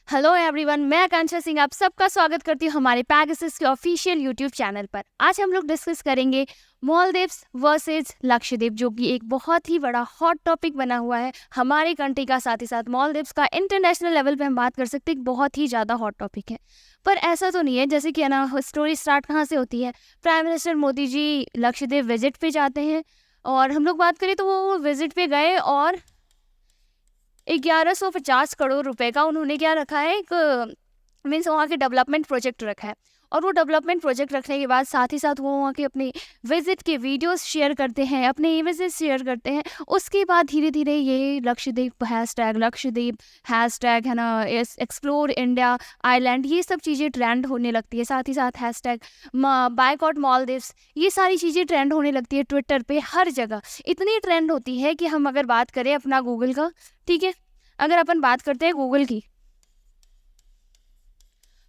Hello everyone, मैं आकांक्षा सिंह आप सबका स्वागत करती हूँ हमारे पैगासस के ऑफिशियल यूट्यूब चैनल पर। आज हम लोग डिस्कस करेंगे मालदीव्स वर्सेस लक्षद्वीप, जो कि एक बहुत ही बड़ा हॉट टॉपिक बना हुआ है हमारे कंट्री का। साथ ही साथ मालदीव्स का इंटरनेशनल लेवल पे हम बात कर सकते हैं, बहुत ही ज़्यादा हॉट टॉपिक है। पर ऐसा तो नहीं है, जैसे कि है ना, स्टोरी स्टार्ट कहाँ से होती है। Prime minister Modi ji Lakshadweep visit पे जाते हैं, और हम लोग बात करें तो वो विजिट पे गए और 1150 करोड़ रुपए का उन्होंने क्या रखा है, एक मीन्स वहाँ के डेवलपमेंट प्रोजेक्ट रखा है। और वो डेवलपमेंट प्रोजेक्ट रखने के बाद साथ ही साथ वो वहाँ के अपने विजिट के वीडियोस शेयर करते हैं, अपने इमेजेस शेयर करते हैं। उसके बाद धीरे धीरे ये लक्षद्वीप हैशटैग है ना, एक्सप्लोर इंडिया आइलैंड, ये सब चीज़ें ट्रेंड होने लगती है। साथ ही साथ हैशटैग बायकॉट मालदीव्स, ये सारी चीज़ें ट्रेंड होने लगती है ट्विटर पे, हर जगह इतनी ट्रेंड होती है कि हम अगर बात करें अपना गूगल का, ठीक है, अगर अपन बात करते हैं गूगल की,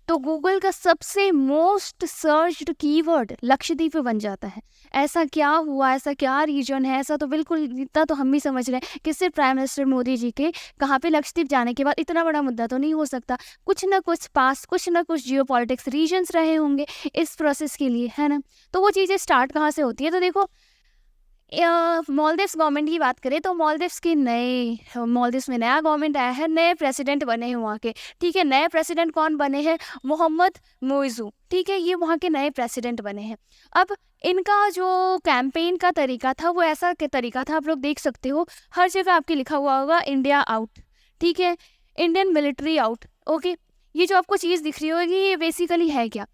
तो गूगल का सबसे मोस्ट सर्च्ड कीवर्ड लक्षद्वीप बन जाता है। ऐसा क्या हुआ, ऐसा क्या रीजन है? ऐसा तो बिल्कुल, इतना तो हम भी समझ रहे हैं कि सिर्फ प्राइम मिनिस्टर मोदी जी के कहाँ पे लक्षद्वीप जाने के बाद इतना बड़ा मुद्दा तो नहीं हो सकता। कुछ ना कुछ पास, कुछ ना कुछ जियो पॉलिटिक्स रीजन्स रहे होंगे इस प्रोसेस के लिए, है ना। तो वो चीज़ें स्टार्ट कहाँ से होती है, तो देखो मालदीव्स गवर्नमेंट की बात करें तो मालदीव्स में नया गवर्नमेंट आया है, नए प्रेसिडेंट बने हैं वहाँ के, ठीक है। नए प्रेसिडेंट कौन बने हैं? मोहम्मद मोइजू, ठीक है, ये वहाँ के नए प्रेसिडेंट बने हैं। अब इनका जो कैंपेन का तरीका था वो ऐसा के तरीका था, आप लोग देख सकते हो हर जगह आपके लिखा हुआ होगा इंडिया आउट, ठीक है, इंडियन मिलिट्री आउट, ओके। ये जो आपको चीज़ दिख रही होगी ये बेसिकली है क्या?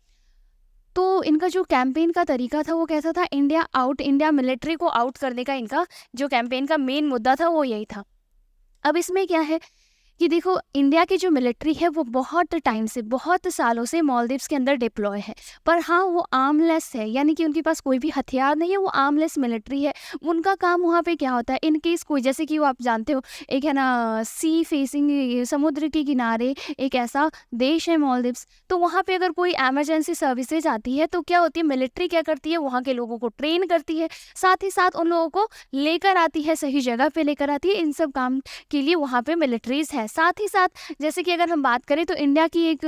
तो इनका जो कैंपेन का तरीका था वो कैसा था? इंडिया आउट, इंडिया मिलिट्री को आउट करने का इनका जो कैंपेन का मेन मुद्दा था वो यही था। अब इसमें क्या है कि देखो, इंडिया की जो मिलिट्री है वो बहुत टाइम से, बहुत सालों से मालदीव्स के अंदर डिप्लॉय है। पर हाँ, वो आर्मलेस है, यानी कि उनके पास कोई भी हथियार नहीं है, वो आर्मलेस मिलिट्री है। उनका काम वहाँ पे क्या होता है, इन केस कोई, जैसे कि वो आप जानते हो, एक है ना सी फेसिंग, समुद्र के किनारे एक ऐसा देश है मालदीव्स। तो वहाँ पे अगर कोई एमरजेंसी सर्विसेज आती है तो क्या होती है, मिलिट्री क्या करती है, वहाँ के लोगों को ट्रेन करती है, साथ ही साथ उन लोगों को लेकर आती है, सही जगह पे लेकर आती है। इन सब काम के लिए वहाँ पे मिलिट्रीज है। साथ ही साथ जैसे कि अगर हम बात करें तो इंडिया की एक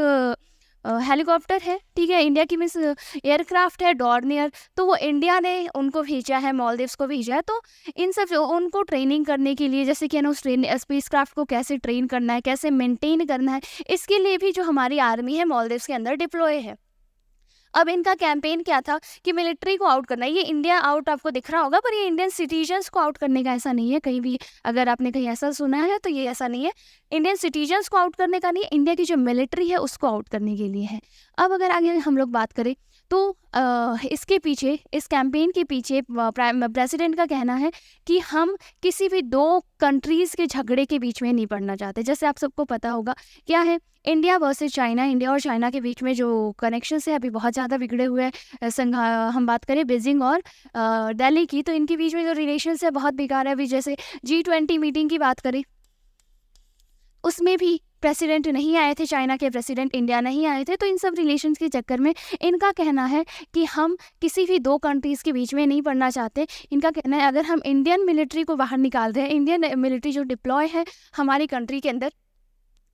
हेलीकॉप्टर है, ठीक है, इंडिया की मीन्स एयरक्राफ्ट है डॉर्नियर, तो वो इंडिया ने उनको भेजा है, मालदीव्स को भेजा है। तो इन सब जो उनको ट्रेनिंग करने के लिए, जैसे कि ना उस स्पेस क्राफ्ट को कैसे ट्रेन करना है, कैसे मेंटेन करना है, इसके लिए भी जो हमारी आर्मी है मालदीव्स के अंदर डिप्लॉय है। अब इनका कैंपेन क्या था कि मिलिट्री को आउट करना है। ये इंडिया आउट आपको दिख रहा होगा, पर ये इंडियन सिटीजन्स को आउट करने का ऐसा नहीं है कहीं भी। अगर आपने कहीं ऐसा सुना है तो ये ऐसा नहीं है, इंडियन सिटीजन्स को आउट करने का नहीं है, इंडिया की जो मिलिट्री है उसको आउट करने के लिए है। अब अगर आगे हम लोग बात करें तो इसके पीछे, इस कैंपेन के पीछे प्रेसिडेंट का कहना है कि हम किसी भी दो कंट्रीज़ के झगड़े के बीच में नहीं पड़ना चाहते। जैसे आप सबको पता होगा क्या है, इंडिया वर्सेस चाइना, इंडिया और चाइना के बीच में जो कनेक्शंस है अभी बहुत ज़्यादा बिगड़े हुए हैं। हम बात करें बीजिंग और दिल्ली की, तो इनके बीच में जो रिलेशंस है बहुत बेकार है। अभी जैसे G20 मीटिंग की बात करें, उसमें भी प्रेसिडेंट नहीं आए थे, चाइना के प्रेसिडेंट इंडिया नहीं आए थे। तो इन सब रिलेशंस के चक्कर में इनका कहना है कि हम किसी भी दो कंट्रीज़ के बीच में नहीं पड़ना चाहते। इनका कहना है अगर हम इंडियन मिलिट्री को बाहर निकाल रहे हैं, इंडियन मिलिट्री जो डिप्लॉय है हमारी कंट्री के अंदर,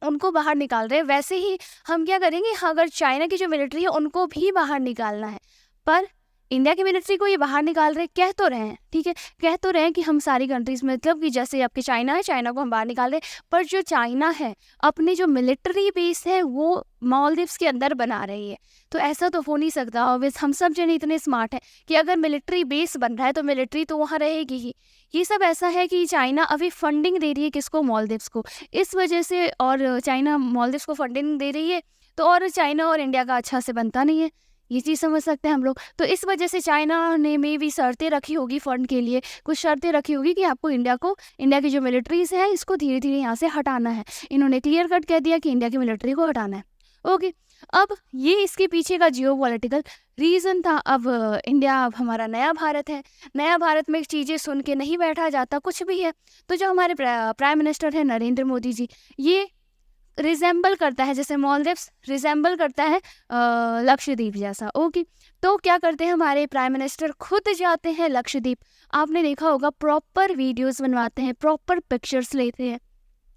उनको बाहर निकाल रहे हैं, वैसे ही हम क्या करेंगे, अगर चाइना की जो मिलिट्री है उनको भी बाहर निकालना है। पर इंडिया की मिलिट्री को ये बाहर निकाल रहे, कह तो रहे हैं, ठीक है, कह तो रहे हैं कि हम सारी कंट्रीज़ में, मतलब कि जैसे आपके चाइना है, चाइना को हम बाहर निकाल रहे हैं, पर जो चाइना है अपनी जो मिलिट्री बेस है वो मालदीव्स के अंदर बना रही है। तो ऐसा तो हो नहीं सकता। ऑब्वियस हम सब जने इतने स्मार्ट हैं कि अगर मिलिट्री बेस बन रहा है तो मिलिट्री तो वहाँ रहेगी ही। ये सब ऐसा है कि चाइना अभी फंडिंग दे रही है किसको, मालदीव्स को, इस वजह से। और चाइना मालदीव्स को फंडिंग दे रही है तो और चाइना और इंडिया का अच्छा से बनता नहीं है, ये चीज़ समझ सकते हैं हम लोग। तो इस वजह से चाइना ने में भी शर्तें रखी होगी फंड के लिए, कुछ शर्तें रखी होगी कि आपको इंडिया की जो मिलिट्रीज है इसको धीरे धीरे यहाँ से हटाना है। इन्होंने क्लियर कट कह दिया कि इंडिया की मिलिट्री को हटाना है, ओके। अब ये इसके पीछे का जियो पॉलिटिकल रीज़न था। अब इंडिया, अब हमारा नया भारत है, नया भारत में चीज़ें सुन के नहीं बैठा जाता, कुछ भी है। तो जो हमारे प्राइम मिनिस्टर है नरेंद्र मोदी जी, ये रिजेंबल करता है, जैसे मालदीव्स रिजेंबल करता है लक्षद्वीप जैसा, ओके। तो क्या करते हैं हमारे प्राइम मिनिस्टर, खुद जाते हैं लक्षद्वीप। आपने देखा होगा प्रॉपर वीडियोस बनवाते हैं, प्रॉपर पिक्चर्स लेते हैं,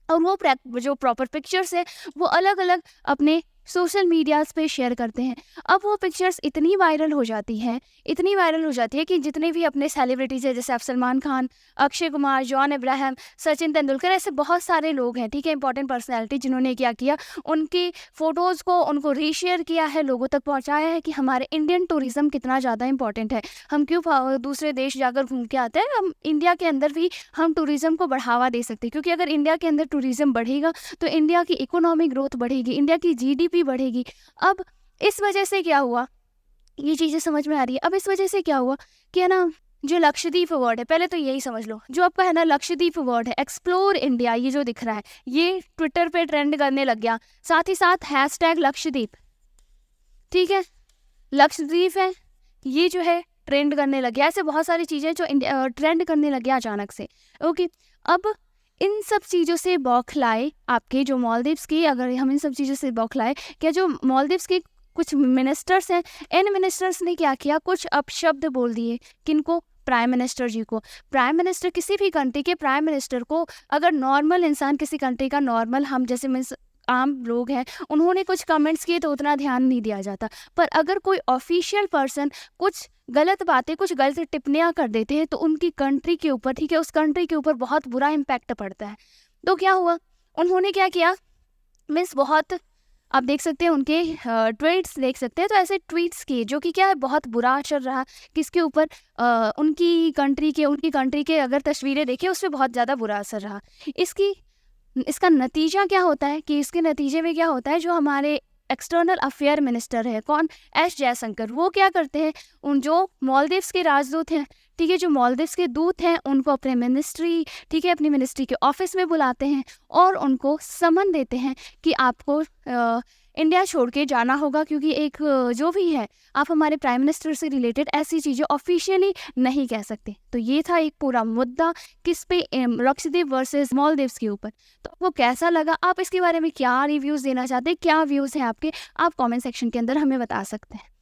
और वो जो प्रॉपर पिक्चर्स है वो अलग अलग अपने सोशल मीडियाज़ पे शेयर करते हैं। अब वो पिक्चर्स इतनी वायरल हो जाती हैं, इतनी वायरल हो जाती है कि जितने भी अपने सेलिब्रिटीज़ हैं, जैसे आप सलमान खान, अक्षय कुमार, जॉन अब्राहम, सचिन तेंदुलकर, ऐसे बहुत सारे लोग हैं, ठीक है, इंपॉर्टेंट पर्सनैलिटी, जिन्होंने क्या किया, उनकी फ़ोटोज़ को उनको रीशेयर किया है, लोगों तक पहुँचाया है कि हमारे इंडियन टूरिज़्म कितना ज़्यादा इंपॉर्टेंट है। हम क्यों दूसरे देश जाकर घूम के आते हैं, हम इंडिया के अंदर भी हम टूरिज़्म को बढ़ावा दे सकते हैं, क्योंकि अगर इंडिया के अंदर टूरिज़्म बढ़ेगा तो इंडिया की इकोनॉमिक ग्रोथ बढ़ेगी, इंडिया की जीडीपी बढ़ेगी। अब इस वजह से क्या हुआ, ये चीज़ें समझ में आ रही है। अब इस वजह से क्या हुआ कि है ना, जो लक्षद्वीप अवार्ड है, पहले तो यही समझ लो, जो आपका है ना लक्षद्वीप अवार्ड है, एक्सप्लोर इंडिया, ये जो दिख रहा है, ये ट्विटर पे ट्रेंड करने लग गया, साथ ही साथ हैशटैग लक्षद्वीप, ठीक है, लक्षद्वीप है, ये जो है ट्रेंड करने लग गया। ऐसे बहुत सारी चीज़ें जो ट्रेंड करने लग गया अचानक से। ओके, अब इन सब चीज़ों से बौखलाए आपके जो मालदीव्स की, अगर हम इन सब चीज़ों से बौखलाए, क्या जो मालदीव्स के कुछ मिनिस्टर्स हैं, इन मिनिस्टर्स ने क्या किया, कुछ अपशब्द बोल दिए। किनको? प्राइम मिनिस्टर जी को। प्राइम मिनिस्टर, किसी भी कंट्री के प्राइम मिनिस्टर को अगर नॉर्मल इंसान, किसी कंट्री का नॉर्मल, हम जैसे मीन्स आम लोग हैं, उन्होंने कुछ कमेंट्स किए तो उतना ध्यान नहीं दिया जाता। पर अगर कोई ऑफिशियल पर्सन कुछ गलत बातें, कुछ गलत टिप्पणियां कर देते हैं तो उनकी कंट्री के ऊपर, ठीक है, उस कंट्री के ऊपर बहुत बुरा इम्पैक्ट पड़ता है। तो क्या हुआ, उन्होंने क्या किया, मीन्स बहुत, आप देख सकते हैं उनके ट्वीट्स देख सकते हैं, तो ऐसे ट्वीट्स किए जो कि क्या है, बहुत बुरा असर रहा किसके ऊपर, उनकी कंट्री के अगर तस्वीरें देखें उस पर बहुत ज़्यादा बुरा असर रहा। इसका नतीजा क्या होता है कि इसके नतीजे में क्या होता है, जो हमारे एक्सटर्नल अफेयर मिनिस्टर है, कौन, एस जयशंकर, वो क्या करते हैं, उन जो मालदीव्स के राजदूत हैं, ठीक है, जो मालदीव्स के दूत हैं, उनको अपने मिनिस्ट्री, ठीक है, अपनी मिनिस्ट्री के ऑफिस में बुलाते हैं और उनको समन देते हैं कि आपको इंडिया छोड़ के जाना होगा, क्योंकि एक जो भी है, आप हमारे प्राइम मिनिस्टर से रिलेटेड ऐसी चीज़ें ऑफिशियली नहीं कह सकते। तो ये था एक पूरा मुद्दा किस पे, लक्षद्वीप वर्सेस मालदीव्स के ऊपर। तो आपको कैसा लगा, आप इसके बारे में क्या रिव्यूज़ देना चाहते हैं, क्या व्यूज़ हैं आपके, आप कमेंट सेक्शन के अंदर हमें बता सकते हैं।